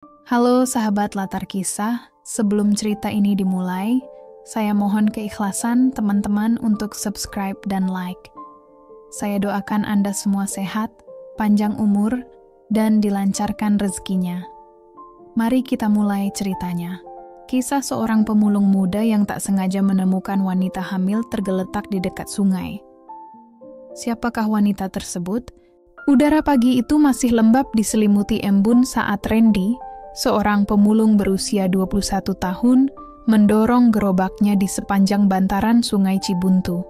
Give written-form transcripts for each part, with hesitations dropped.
Halo sahabat latar kisah, sebelum cerita ini dimulai, saya mohon keikhlasan teman-teman untuk subscribe dan like. Saya doakan Anda semua sehat, panjang umur, dan dilancarkan rezekinya. Mari kita mulai ceritanya. Kisah seorang pemulung muda yang tak sengaja menemukan wanita hamil tergeletak di dekat sungai. Siapakah wanita tersebut? Udara pagi itu masih lembab diselimuti embun saat Randy, seorang pemulung berusia 21 tahun, mendorong gerobaknya di sepanjang bantaran Sungai Cibuntu.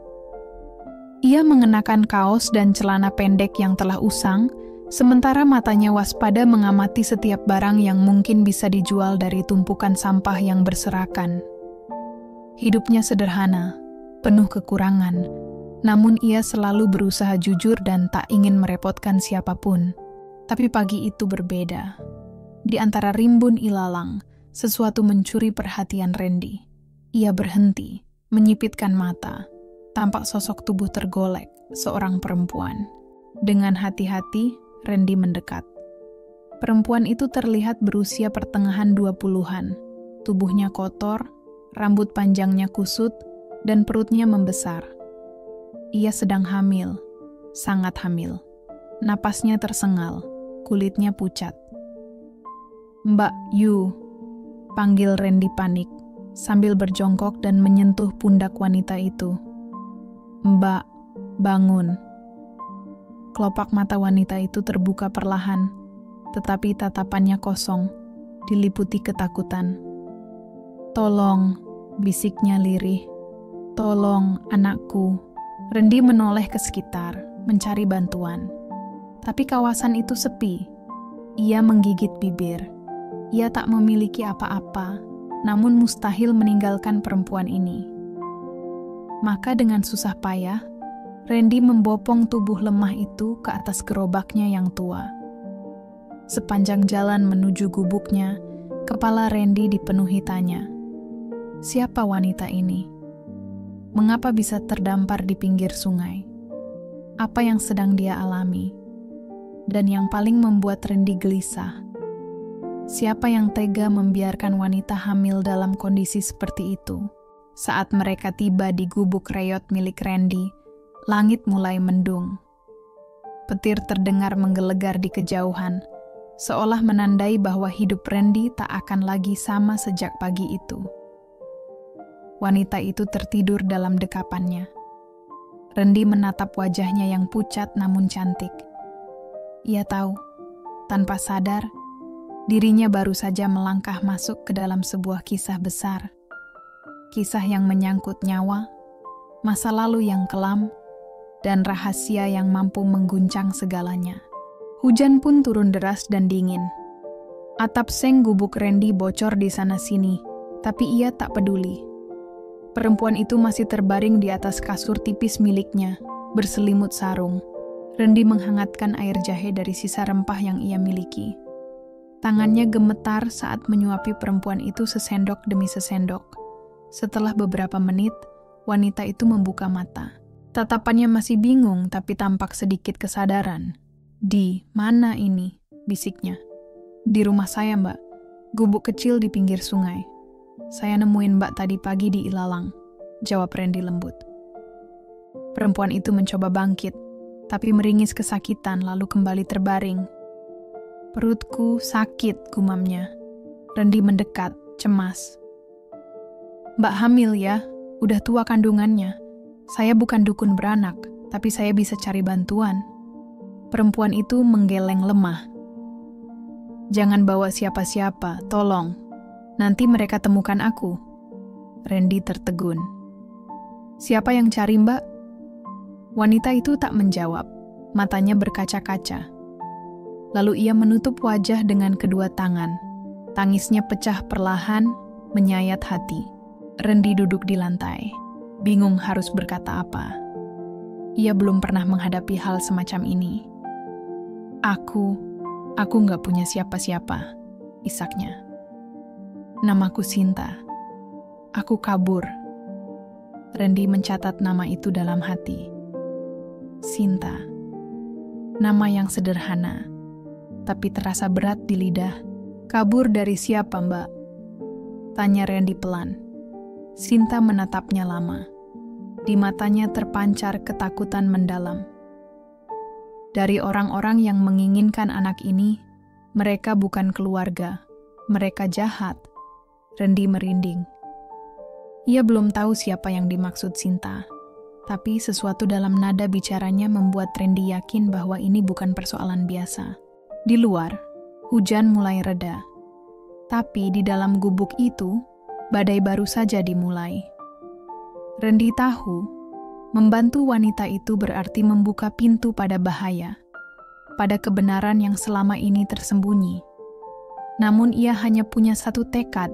Ia mengenakan kaos dan celana pendek yang telah usang, sementara matanya waspada mengamati setiap barang yang mungkin bisa dijual dari tumpukan sampah yang berserakan. Hidupnya sederhana, penuh kekurangan, namun ia selalu berusaha jujur dan tak ingin merepotkan siapapun. Tapi pagi itu berbeda. Di antara rimbun ilalang, sesuatu mencuri perhatian Randy. Ia berhenti, menyipitkan mata. Tampak sosok tubuh tergolek, seorang perempuan. Dengan hati-hati, Randy mendekat. Perempuan itu terlihat berusia pertengahan 20-an. Tubuhnya kotor, rambut panjangnya kusut, dan perutnya membesar. Ia sedang hamil, sangat hamil. Napasnya tersengal, kulitnya pucat. "Mbak Yu," panggil Randy panik, sambil berjongkok dan menyentuh pundak wanita itu. "Mbak, bangun." Kelopak mata wanita itu terbuka perlahan, tetapi tatapannya kosong, diliputi ketakutan. "Tolong," bisiknya lirih. "Tolong, anakku." Randy menoleh ke sekitar, mencari bantuan. Tapi kawasan itu sepi. Ia menggigit bibir. Ia tak memiliki apa-apa, namun mustahil meninggalkan perempuan ini. Maka dengan susah payah, Randy membopong tubuh lemah itu ke atas gerobaknya yang tua. Sepanjang jalan menuju gubuknya, kepala Randy dipenuhi tanya. Siapa wanita ini? Mengapa bisa terdampar di pinggir sungai? Apa yang sedang dia alami? Dan yang paling membuat Randy gelisah, siapa yang tega membiarkan wanita hamil dalam kondisi seperti itu? Saat mereka tiba di gubuk reyot milik Randy, langit mulai mendung. Petir terdengar menggelegar di kejauhan, seolah menandai bahwa hidup Randy tak akan lagi sama sejak pagi itu. Wanita itu tertidur dalam dekapannya. Randy menatap wajahnya yang pucat namun cantik. Ia tahu, tanpa sadar, dirinya baru saja melangkah masuk ke dalam sebuah kisah besar. Kisah yang menyangkut nyawa, masa lalu yang kelam, dan rahasia yang mampu mengguncang segalanya. Hujan pun turun deras dan dingin. Atap seng gubuk Randy bocor di sana-sini, tapi ia tak peduli. Perempuan itu masih terbaring di atas kasur tipis miliknya, berselimut sarung. Randy menghangatkan air jahe dari sisa rempah yang ia miliki. Tangannya gemetar saat menyuapi perempuan itu sesendok demi sesendok. Setelah beberapa menit, wanita itu membuka mata. Tatapannya masih bingung tapi tampak sedikit kesadaran. "Di mana ini?" bisiknya. "Di rumah saya, Mbak. Gubuk kecil di pinggir sungai. Saya nemuin Mbak tadi pagi di ilalang," jawab Randy lembut. Perempuan itu mencoba bangkit, tapi meringis kesakitan lalu kembali terbaring. "Perutku sakit," gumamnya. Randy mendekat, cemas. "Mbak hamil ya? Udah tua kandungannya. Saya bukan dukun beranak, tapi saya bisa cari bantuan." Perempuan itu menggeleng lemah. "Jangan bawa siapa-siapa, tolong. Nanti mereka temukan aku." Randy tertegun. "Siapa yang cari, Mbak?" Wanita itu tak menjawab, matanya berkaca-kaca. Lalu ia menutup wajah dengan kedua tangan. Tangisnya pecah perlahan, menyayat hati. Randy duduk di lantai, bingung harus berkata apa. Ia belum pernah menghadapi hal semacam ini. Aku nggak punya siapa-siapa," isaknya. "Namaku Sinta. Aku kabur." Randy mencatat nama itu dalam hati. Sinta. Nama yang sederhana, tapi terasa berat di lidah Kabur dari siapa, Mbak? Tanya Randy pelan. Sinta menatapnya lama. Di matanya terpancar ketakutan mendalam. Dari orang-orang yang menginginkan anak ini, mereka bukan keluarga, mereka jahat. Randy merinding. Ia belum tahu siapa yang dimaksud Sinta, tapi sesuatu dalam nada bicaranya membuat Randy yakin bahwa ini bukan persoalan biasa. Di luar, hujan mulai reda. Tapi di dalam gubuk itu, badai baru saja dimulai. Randy tahu, membantu wanita itu berarti membuka pintu pada bahaya, pada kebenaran yang selama ini tersembunyi. Namun ia hanya punya satu tekad,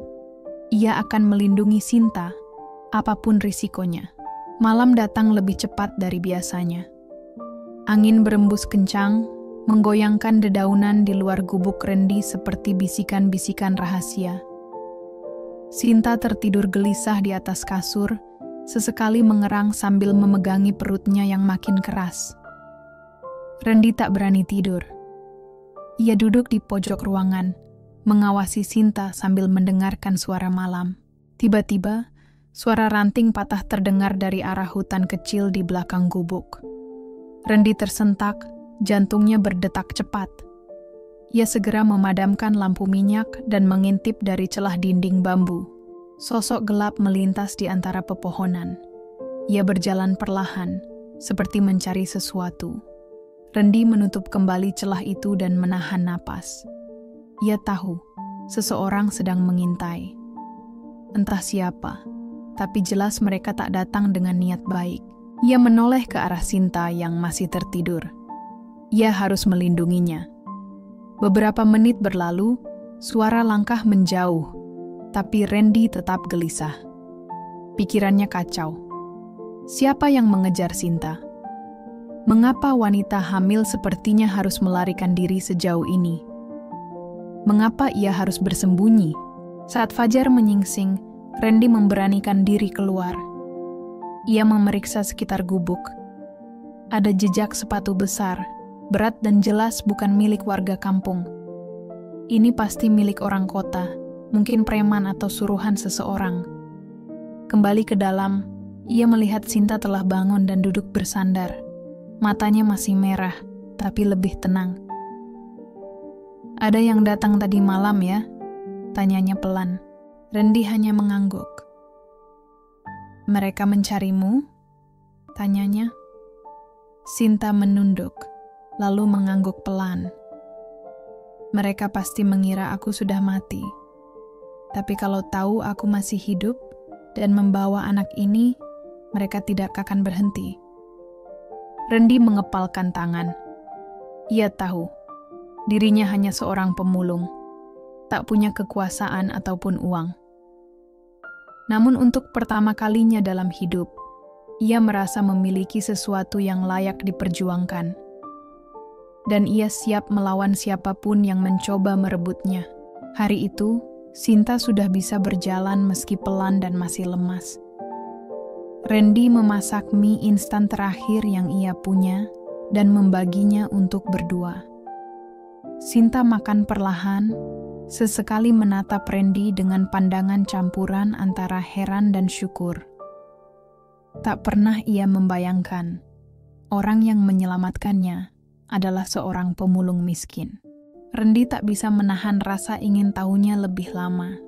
ia akan melindungi Sinta, apapun risikonya. Malam datang lebih cepat dari biasanya. Angin berembus kencang, menggoyangkan dedaunan di luar gubuk Randy seperti bisikan-bisikan rahasia. Sinta tertidur gelisah di atas kasur, sesekali mengerang sambil memegangi perutnya yang makin keras. Randy tak berani tidur. Ia duduk di pojok ruangan, mengawasi Sinta sambil mendengarkan suara malam. Tiba-tiba, suara ranting patah terdengar dari arah hutan kecil di belakang gubuk. Randy tersentak, jantungnya berdetak cepat. Ia segera memadamkan lampu minyak dan mengintip dari celah dinding bambu. Sosok gelap melintas di antara pepohonan. Ia berjalan perlahan, seperti mencari sesuatu. Randy menutup kembali celah itu dan menahan napas. Ia tahu, seseorang sedang mengintai. Entah siapa, tapi jelas mereka tak datang dengan niat baik. Ia menoleh ke arah Sinta yang masih tertidur. Ia harus melindunginya. Beberapa menit berlalu, suara langkah menjauh, tapi Randy tetap gelisah. Pikirannya kacau. Siapa yang mengejar Sinta? Mengapa wanita hamil sepertinya harus melarikan diri sejauh ini? Mengapa ia harus bersembunyi? Saat fajar menyingsing, Randy memberanikan diri keluar. Ia memeriksa sekitar gubuk. Ada jejak sepatu besar, berat dan jelas bukan milik warga kampung. Ini pasti milik orang kota, mungkin preman atau suruhan seseorang. Kembali ke dalam, ia melihat Sinta telah bangun dan duduk bersandar. Matanya masih merah, tapi lebih tenang. "Ada yang datang tadi malam ya?" tanyanya pelan. Randy hanya mengangguk. "Mereka mencarimu?" tanyanya. Sinta menunduk, lalu mengangguk pelan. "Mereka pasti mengira aku sudah mati. Tapi kalau tahu aku masih hidup dan membawa anak ini, mereka tidak akan berhenti." Randy mengepalkan tangan. Ia tahu, dirinya hanya seorang pemulung, tak punya kekuasaan ataupun uang. Namun untuk pertama kalinya dalam hidup, ia merasa memiliki sesuatu yang layak diperjuangkan. Dan ia siap melawan siapapun yang mencoba merebutnya. Hari itu, Sinta sudah bisa berjalan meski pelan dan masih lemas. Randy memasak mie instan terakhir yang ia punya dan membaginya untuk berdua. Sinta makan perlahan, sesekali menatap Randy dengan pandangan campuran antara heran dan syukur. Tak pernah ia membayangkan orang yang menyelamatkannya adalah seorang pemulung miskin. Randy tak bisa menahan rasa ingin tahunya lebih lama.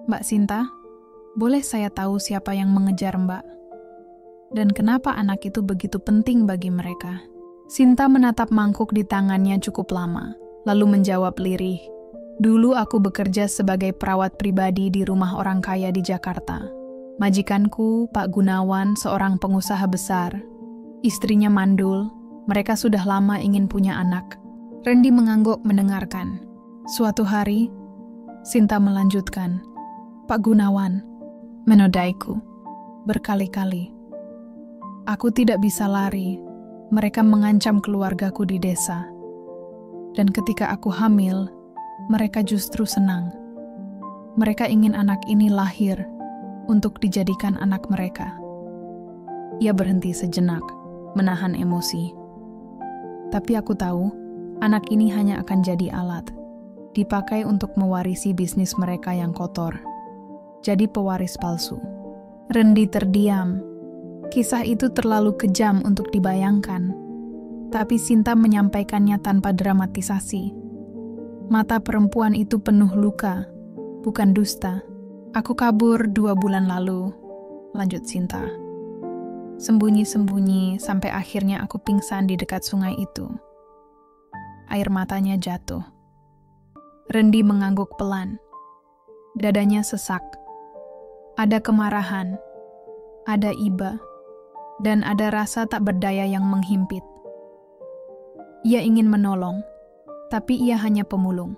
"Mbak Sinta, boleh saya tahu siapa yang mengejar Mbak? Dan kenapa anak itu begitu penting bagi mereka?" Sinta menatap mangkuk di tangannya cukup lama, lalu menjawab lirih, "Dulu aku bekerja sebagai perawat pribadi di rumah orang kaya di Jakarta. Majikanku, Pak Gunawan, seorang pengusaha besar. Istrinya mandul, mereka sudah lama ingin punya anak." Randy mengangguk mendengarkan. Suatu hari, Sinta melanjutkan, "Pak Gunawan menodaiku berkali-kali. Aku tidak bisa lari, mereka mengancam keluargaku di desa. Dan ketika aku hamil, mereka justru senang. Mereka ingin anak ini lahir untuk dijadikan anak mereka." Ia berhenti sejenak, menahan emosi. "Tapi aku tahu, anak ini hanya akan jadi alat. dipakai untuk mewarisi bisnis mereka yang kotor. Jadi pewaris palsu. Randy terdiam. Kisah itu terlalu kejam untuk dibayangkan. Tapi Sinta menyampaikannya tanpa dramatisasi. Mata perempuan itu penuh luka, bukan dusta. Aku kabur 2 bulan lalu, lanjut Sinta. Sembunyi-sembunyi sampai akhirnya aku pingsan di dekat sungai itu. Air matanya jatuh. Randy mengangguk pelan. Dadanya sesak. Ada kemarahan, ada iba, dan ada rasa tak berdaya yang menghimpit. Ia ingin menolong, tapi ia hanya pemulung.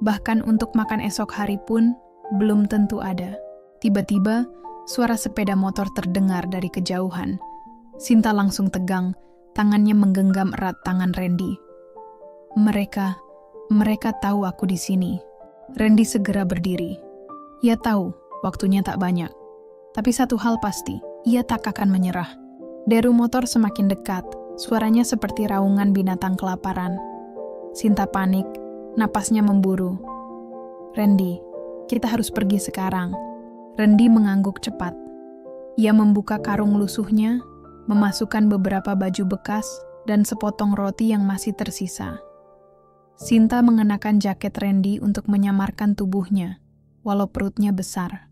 Bahkan untuk makan esok hari pun belum tentu ada. Tiba-tiba, suara sepeda motor terdengar dari kejauhan. Sinta langsung tegang, tangannya menggenggam erat tangan Randy. Mereka tahu aku di sini. Randy segera berdiri. Ia tahu waktunya tak banyak. Tapi satu hal pasti, ia tak akan menyerah. Deru motor semakin dekat, suaranya seperti raungan binatang kelaparan. Sinta panik, napasnya memburu. Randy, kita harus pergi sekarang. Randy mengangguk cepat. Ia membuka karung lusuhnya, memasukkan beberapa baju bekas dan sepotong roti yang masih tersisa. Sinta mengenakan jaket Randy untuk menyamarkan tubuhnya, walau perutnya besar.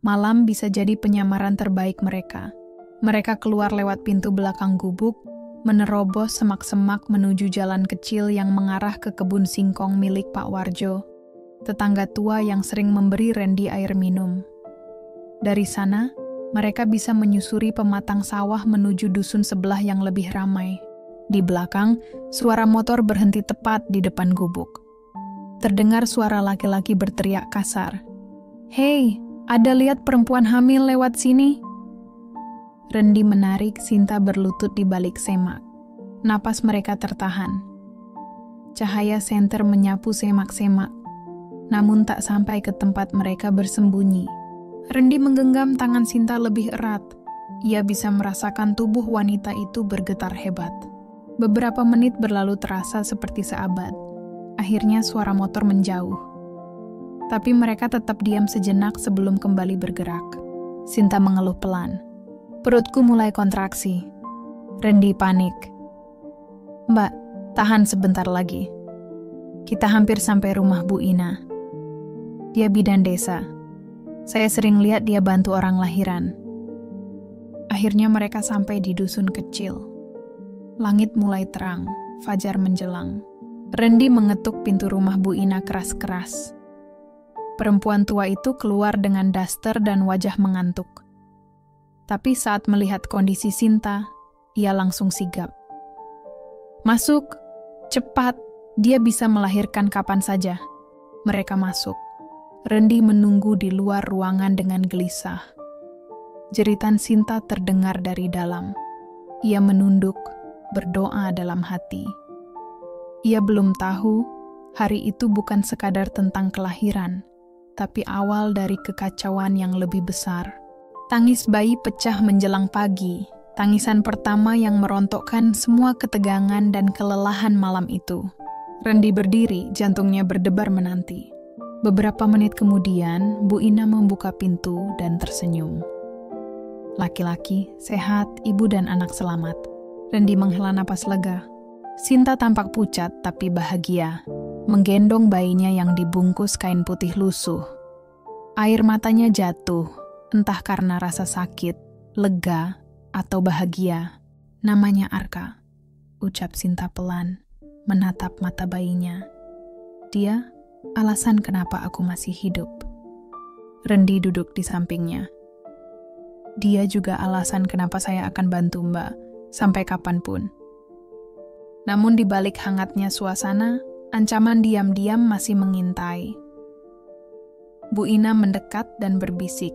Malam bisa jadi penyamaran terbaik mereka. Mereka keluar lewat pintu belakang gubuk, menerobos semak-semak menuju jalan kecil yang mengarah ke kebun singkong milik Pak Warjo, tetangga tua yang sering memberi Randy air minum. Dari sana, mereka bisa menyusuri pematang sawah menuju dusun sebelah yang lebih ramai. Di belakang, suara motor berhenti tepat di depan gubuk. Terdengar suara laki-laki berteriak kasar. "Hei, ada lihat perempuan hamil lewat sini?" Randy menarik Sinta berlutut di balik semak. Napas mereka tertahan. Cahaya senter menyapu semak-semak, namun tak sampai ke tempat mereka bersembunyi. Randy menggenggam tangan Sinta lebih erat. Ia bisa merasakan tubuh wanita itu bergetar hebat. Beberapa menit berlalu terasa seperti seabad. Akhirnya suara motor menjauh. Tapi mereka tetap diam sejenak sebelum kembali bergerak. Sinta mengeluh pelan. Perutku mulai kontraksi. Randy panik. "Mbak, tahan sebentar lagi. Kita hampir sampai rumah Bu Ina. Dia bidan desa. Saya sering lihat dia bantu orang lahiran." Akhirnya mereka sampai di dusun kecil. Langit mulai terang, fajar menjelang. Randy mengetuk pintu rumah Bu Ina keras-keras. Perempuan tua itu keluar dengan daster dan wajah mengantuk. Tapi saat melihat kondisi Sinta, ia langsung sigap. "Masuk, cepat, dia bisa melahirkan kapan saja." Mereka masuk. Randy menunggu di luar ruangan dengan gelisah. Jeritan Sinta terdengar dari dalam. Ia menunduk, berdoa dalam hati. Ia belum tahu, hari itu bukan sekadar tentang kelahiran, tapi awal dari kekacauan yang lebih besar. Tangis bayi pecah menjelang pagi, tangisan pertama yang merontokkan semua ketegangan dan kelelahan malam itu. Randy berdiri, jantungnya berdebar menanti. Beberapa menit kemudian, Bu Ina membuka pintu dan tersenyum. Laki-laki, sehat, ibu dan anak selamat. Randy menghela napas lega. Sinta tampak pucat tapi bahagia, menggendong bayinya yang dibungkus kain putih lusuh. Air matanya jatuh, entah karena rasa sakit, lega, atau bahagia. "Namanya Arka," ucap Sinta pelan, menatap mata bayinya. "Dia alasan kenapa aku masih hidup." Randy duduk di sampingnya. "Dia juga alasan kenapa saya akan bantu Mbak, sampai kapanpun." Namun di balik hangatnya suasana, ancaman diam-diam masih mengintai. Bu Ina mendekat dan berbisik.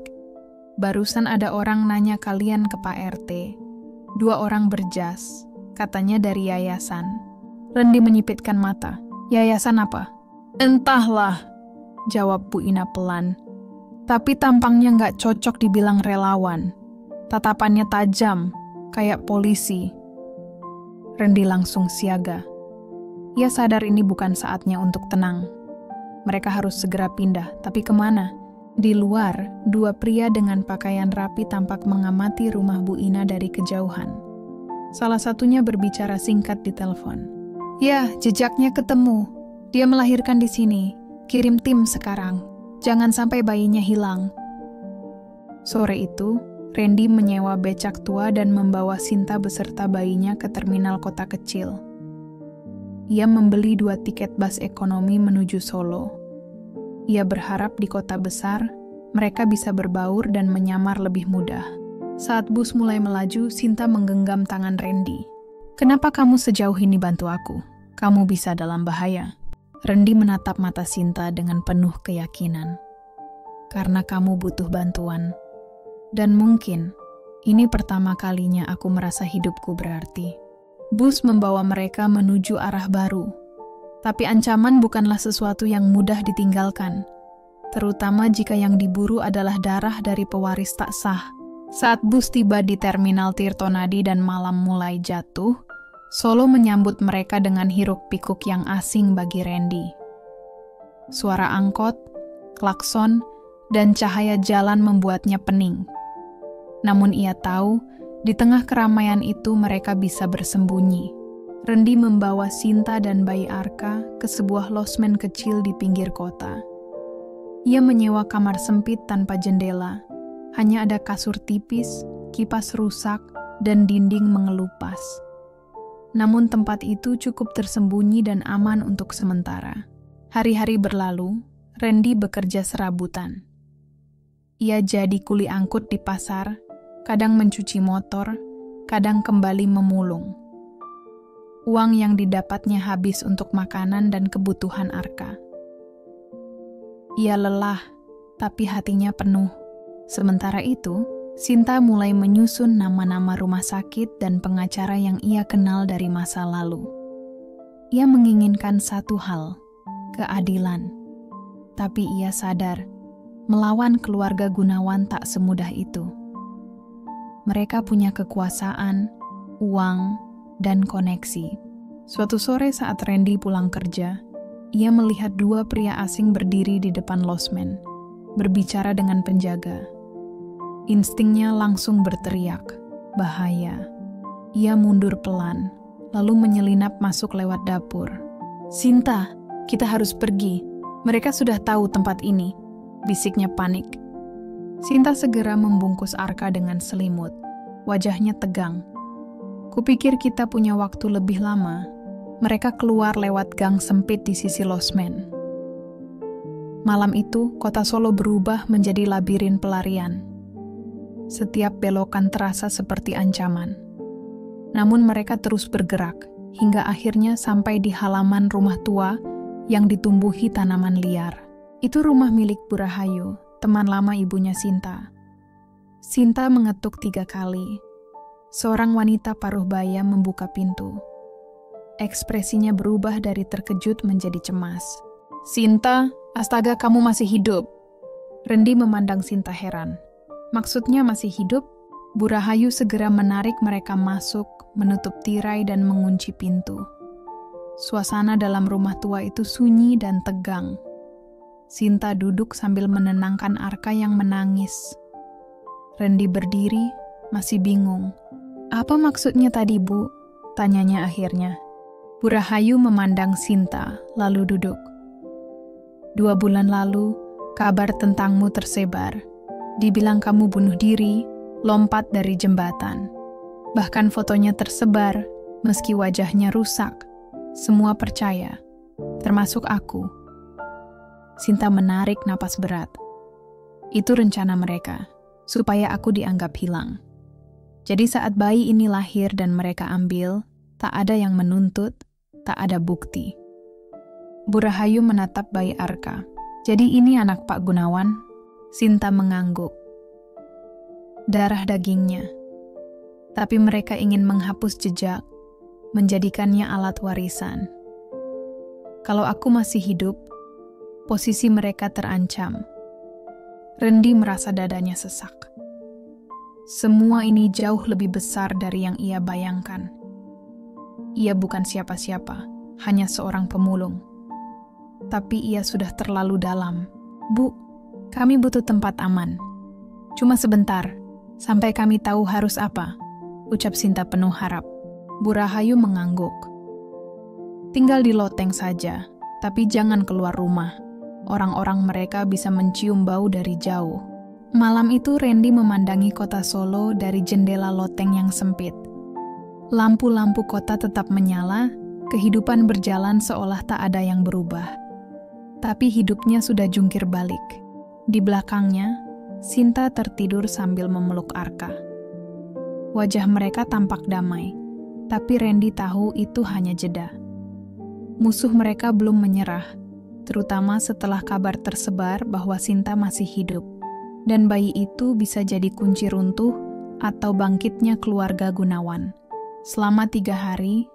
"Barusan ada orang nanya kalian ke Pak RT. 2 orang berjas, katanya dari yayasan." Randy menyipitkan mata. "Yayasan apa?" "Entahlah," jawab Bu Ina pelan. "Tapi tampangnya nggak cocok dibilang relawan. Tatapannya tajam, kayak polisi." Randy langsung siaga. Ia sadar ini bukan saatnya untuk tenang. Mereka harus segera pindah, tapi kemana? Di luar, dua pria dengan pakaian rapi tampak mengamati rumah Bu Ina dari kejauhan. Salah satunya berbicara singkat di telepon. "Ya, jejaknya ketemu. Dia melahirkan di sini. Kirim tim sekarang. Jangan sampai bayinya hilang." Sore itu, Randy menyewa becak tua dan membawa Sinta beserta bayinya ke terminal kota kecil. Ia membeli 2 tiket bus ekonomi menuju Solo. Ia berharap di kota besar, mereka bisa berbaur dan menyamar lebih mudah. Saat bus mulai melaju, Sinta menggenggam tangan Randy. "Kenapa kamu sejauh ini bantu aku? Kamu bisa dalam bahaya." Randy menatap mata Sinta dengan penuh keyakinan. "Karena kamu butuh bantuan. Dan mungkin, ini pertama kalinya aku merasa hidupku berarti." Bus membawa mereka menuju arah baru. Tapi ancaman bukanlah sesuatu yang mudah ditinggalkan, terutama jika yang diburu adalah darah dari pewaris tak sah. Saat bus tiba di terminal Tirtonadi dan malam mulai jatuh, Solo menyambut mereka dengan hiruk-pikuk yang asing bagi Randy. Suara angkot, klakson, dan cahaya jalan membuatnya pening. Namun ia tahu, di tengah keramaian itu mereka bisa bersembunyi. Randy membawa Sinta dan bayi Arka ke sebuah losmen kecil di pinggir kota. Ia menyewa kamar sempit tanpa jendela. Hanya ada kasur tipis, kipas rusak, dan dinding mengelupas. Namun tempat itu cukup tersembunyi dan aman untuk sementara. Hari-hari berlalu, Randy bekerja serabutan. Ia jadi kuli angkut di pasar, kadang mencuci motor, kadang kembali memulung. Uang yang didapatnya habis untuk makanan dan kebutuhan Arka. Ia lelah, tapi hatinya penuh. Sementara itu, Sinta mulai menyusun nama-nama rumah sakit dan pengacara yang ia kenal dari masa lalu. Ia menginginkan satu hal, keadilan. Tapi ia sadar, melawan keluarga Gunawan tak semudah itu. Mereka punya kekuasaan, uang, dan koneksi. Suatu sore saat Randy pulang kerja, ia melihat 2 pria asing berdiri di depan losmen, berbicara dengan penjaga. Instingnya langsung berteriak, bahaya. Ia mundur pelan, lalu menyelinap masuk lewat dapur. "Sinta, kita harus pergi. Mereka sudah tahu tempat ini," bisiknya panik. Sinta segera membungkus Arka dengan selimut. Wajahnya tegang. "Kupikir kita punya waktu lebih lama." Mereka keluar lewat gang sempit di sisi losmen. Malam itu, kota Solo berubah menjadi labirin pelarian. Setiap belokan terasa seperti ancaman. Namun mereka terus bergerak, hingga akhirnya sampai di halaman rumah tua yang ditumbuhi tanaman liar. Itu rumah milik Bu Rahayu, teman lama ibunya Sinta. Sinta mengetuk 3 kali. Seorang wanita paruh baya membuka pintu. Ekspresinya berubah dari terkejut menjadi cemas. "Sinta, astaga kamu masih hidup." Randy memandang Sinta heran. Maksudnya masih hidup? Bu Rahayu segera menarik mereka masuk, menutup tirai dan mengunci pintu. Suasana dalam rumah tua itu sunyi dan tegang. Sinta duduk sambil menenangkan Arka yang menangis. Randy berdiri, masih bingung. "Apa maksudnya tadi, Bu?" tanyanya akhirnya. Bu Rahayu memandang Sinta, lalu duduk. "2 bulan lalu, kabar tentangmu tersebar. Dibilang kamu bunuh diri, lompat dari jembatan. Bahkan fotonya tersebar, meski wajahnya rusak. Semua percaya, termasuk aku." Sinta menarik napas berat. "Itu rencana mereka, supaya aku dianggap hilang. Jadi saat bayi ini lahir dan mereka ambil, tak ada yang menuntut, tak ada bukti." Bu Rahayu menatap bayi Arka. "Jadi ini anak Pak Gunawan?" Sinta mengangguk. "Darah dagingnya. Tapi mereka ingin menghapus jejak, menjadikannya alat warisan. Kalau aku masih hidup, posisi mereka terancam." Randy merasa dadanya sesak. Semua ini jauh lebih besar dari yang ia bayangkan. Ia bukan siapa-siapa, hanya seorang pemulung. Tapi ia sudah terlalu dalam. "Bu, kami butuh tempat aman. Cuma sebentar, sampai kami tahu harus apa," ucap Sinta penuh harap. Bu Rahayu mengangguk. "Tinggal di loteng saja, tapi jangan keluar rumah. Orang-orang mereka bisa mencium bau dari jauh." Malam itu Randy memandangi kota Solo dari jendela loteng yang sempit. Lampu-lampu kota tetap menyala, kehidupan berjalan seolah tak ada yang berubah. Tapi hidupnya sudah jungkir balik. Di belakangnya, Sinta tertidur sambil memeluk Arka. Wajah mereka tampak damai, tapi Randy tahu itu hanya jeda. Musuh mereka belum menyerah, terutama setelah kabar tersebar bahwa Sinta masih hidup. Dan bayi itu bisa jadi kunci runtuh atau bangkitnya keluarga Gunawan. Selama 3 hari,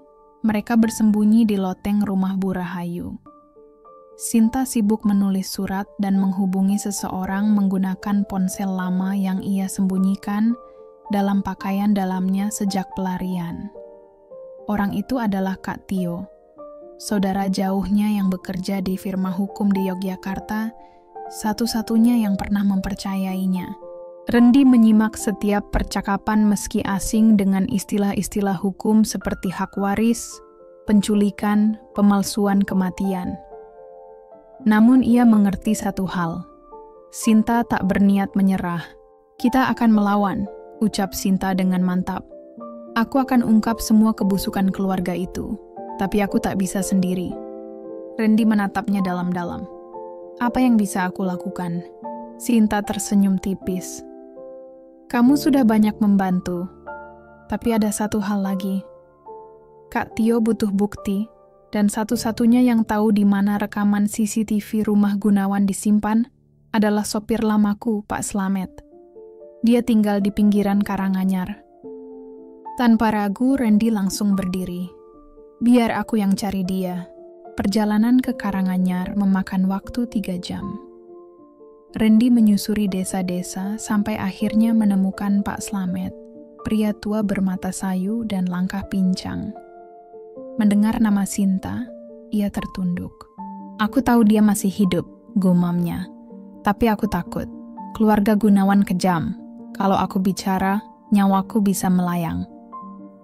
mereka bersembunyi di loteng rumah Bu Rahayu. Sinta sibuk menulis surat dan menghubungi seseorang menggunakan ponsel lama yang ia sembunyikan dalam pakaian dalamnya sejak pelarian. Orang itu adalah Kak Tio, saudara jauhnya yang bekerja di firma hukum di Yogyakarta, satu-satunya yang pernah mempercayainya. Randy menyimak setiap percakapan meski asing dengan istilah-istilah hukum seperti hak waris, penculikan, pemalsuan kematian. Namun ia mengerti satu hal. Sinta tak berniat menyerah. "Kita akan melawan," ucap Sinta dengan mantap. "Aku akan ungkap semua kebusukan keluarga itu, tapi aku tak bisa sendiri." Randy menatapnya dalam-dalam. "Apa yang bisa aku lakukan?" Sinta tersenyum tipis. "Kamu sudah banyak membantu, tapi ada satu hal lagi. Kak Tio butuh bukti, dan satu-satunya yang tahu di mana rekaman CCTV rumah Gunawan disimpan adalah sopir lamaku, Pak Slamet. Dia tinggal di pinggiran Karanganyar." Tanpa ragu, Randy langsung berdiri. "Biar aku yang cari dia." Perjalanan ke Karanganyar memakan waktu 3 jam. Randy menyusuri desa-desa sampai akhirnya menemukan Pak Slamet, pria tua bermata sayu dan langkah pincang. Mendengar nama Sinta, ia tertunduk. "Aku tahu dia masih hidup," gumamnya. "Tapi aku takut. Keluarga Gunawan kejam. Kalau aku bicara, nyawaku bisa melayang."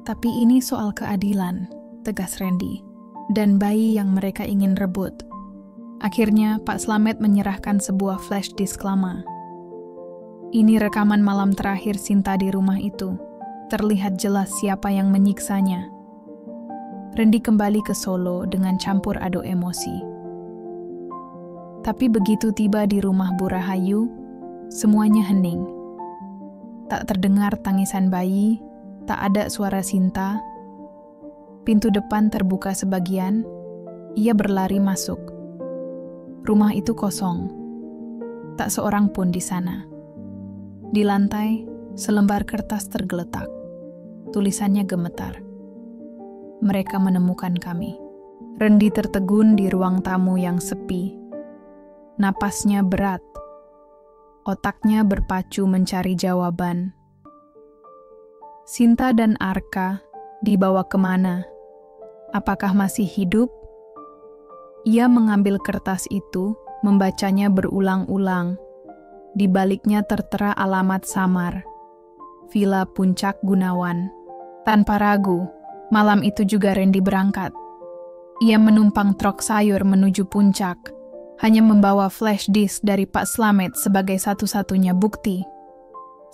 "Tapi ini soal keadilan," tegas Randy. "Dan bayi yang mereka ingin rebut." Akhirnya, Pak Slamet menyerahkan sebuah flash disk lama. Ini rekaman malam terakhir Sinta di rumah itu. Terlihat jelas siapa yang menyiksanya. Randy kembali ke Solo dengan campur aduk emosi. Tapi begitu tiba di rumah Bu Rahayu, semuanya hening. Tak terdengar tangisan bayi, tak ada suara Sinta. Pintu depan terbuka sebagian, ia berlari masuk. Rumah itu kosong. Tak seorang pun di sana. Di lantai, selembar kertas tergeletak. Tulisannya gemetar. "Mereka menemukan kami." Randy tertegun di ruang tamu yang sepi. Napasnya berat. Otaknya berpacu mencari jawaban. Sinta dan Arka dibawa kemana? Apakah masih hidup? Ia mengambil kertas itu, membacanya berulang-ulang. Di baliknya tertera alamat samar. Villa Puncak Gunawan. Tanpa ragu, malam itu juga Randy berangkat. Ia menumpang truk sayur menuju puncak, hanya membawa flash disk dari Pak Slamet sebagai satu-satunya bukti.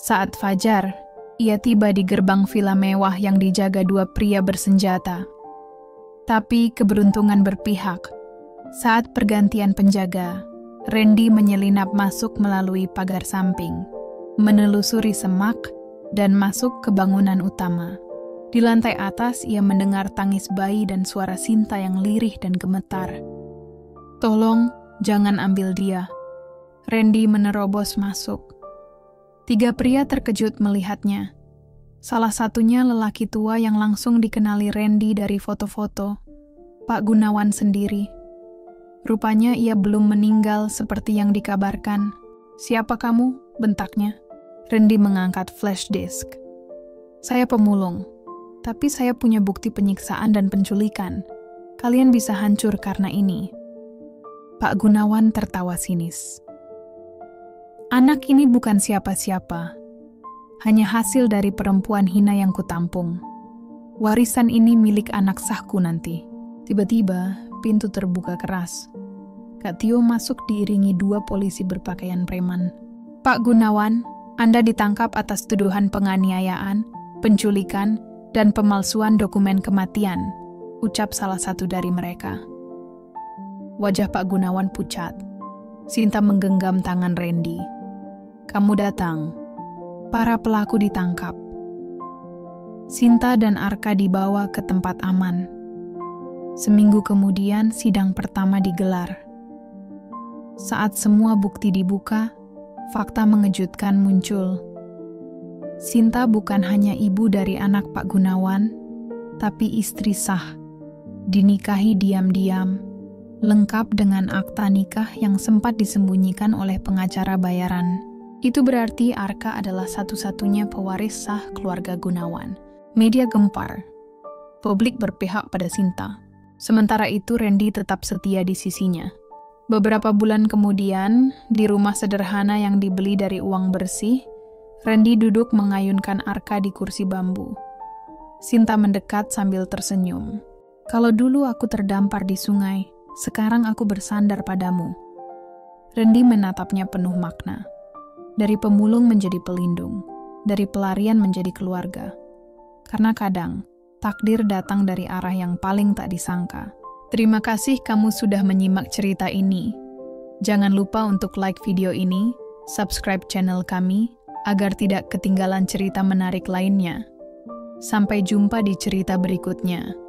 Saat fajar, ia tiba di gerbang villa mewah yang dijaga 2 pria bersenjata. Tapi keberuntungan berpihak. Saat pergantian penjaga, Randy menyelinap masuk melalui pagar samping, menelusuri semak, dan masuk ke bangunan utama. Di lantai atas, ia mendengar tangis bayi dan suara Sinta yang lirih dan gemetar. "Tolong, jangan ambil dia." Randy menerobos masuk. 3 pria terkejut melihatnya. Salah satunya lelaki tua yang langsung dikenali Randy dari foto-foto, Pak Gunawan sendiri. Rupanya ia belum meninggal seperti yang dikabarkan. "Siapa kamu?" bentaknya. Randy mengangkat flash disk. "Saya pemulung, tapi saya punya bukti penyiksaan dan penculikan. Kalian bisa hancur karena ini. Pak Gunawan tertawa sinis. Anak ini bukan siapa-siapa. Hanya hasil dari perempuan hina yang kutampung. Warisan ini milik anak sahku nanti. Tiba-tiba, pintu terbuka keras. Kak Tio masuk diiringi 2 polisi berpakaian preman. Pak Gunawan, Anda ditangkap atas tuduhan penganiayaan, penculikan, dan pemalsuan dokumen kematian, ucap salah satu dari mereka. Wajah Pak Gunawan pucat. Sinta menggenggam tangan Randy. Kamu datang. Para pelaku ditangkap. Sinta dan Arka dibawa ke tempat aman. Seminggu kemudian sidang pertama digelar. Saat semua bukti dibuka, fakta mengejutkan muncul. Sinta bukan hanya ibu dari anak Pak Gunawan, tapi istri sah. Dinikahi diam-diam, lengkap dengan akta nikah yang sempat disembunyikan oleh pengacara bayaran. Itu berarti Arka adalah satu-satunya pewaris sah keluarga Gunawan. Media gempar. Publik berpihak pada Sinta. Sementara itu Randy tetap setia di sisinya. Beberapa bulan kemudian, di rumah sederhana yang dibeli dari uang bersih, Randy duduk mengayunkan Arka di kursi bambu. Sinta mendekat sambil tersenyum. Kalau dulu aku terdampar di sungai, sekarang aku bersandar padamu. Randy menatapnya penuh makna. Dari pemulung menjadi pelindung, dari pelarian menjadi keluarga. Karena kadang, takdir datang dari arah yang paling tak disangka. Terima kasih kamu sudah menyimak cerita ini. Jangan lupa untuk like video ini, subscribe channel kami, agar tidak ketinggalan cerita menarik lainnya. Sampai jumpa di cerita berikutnya.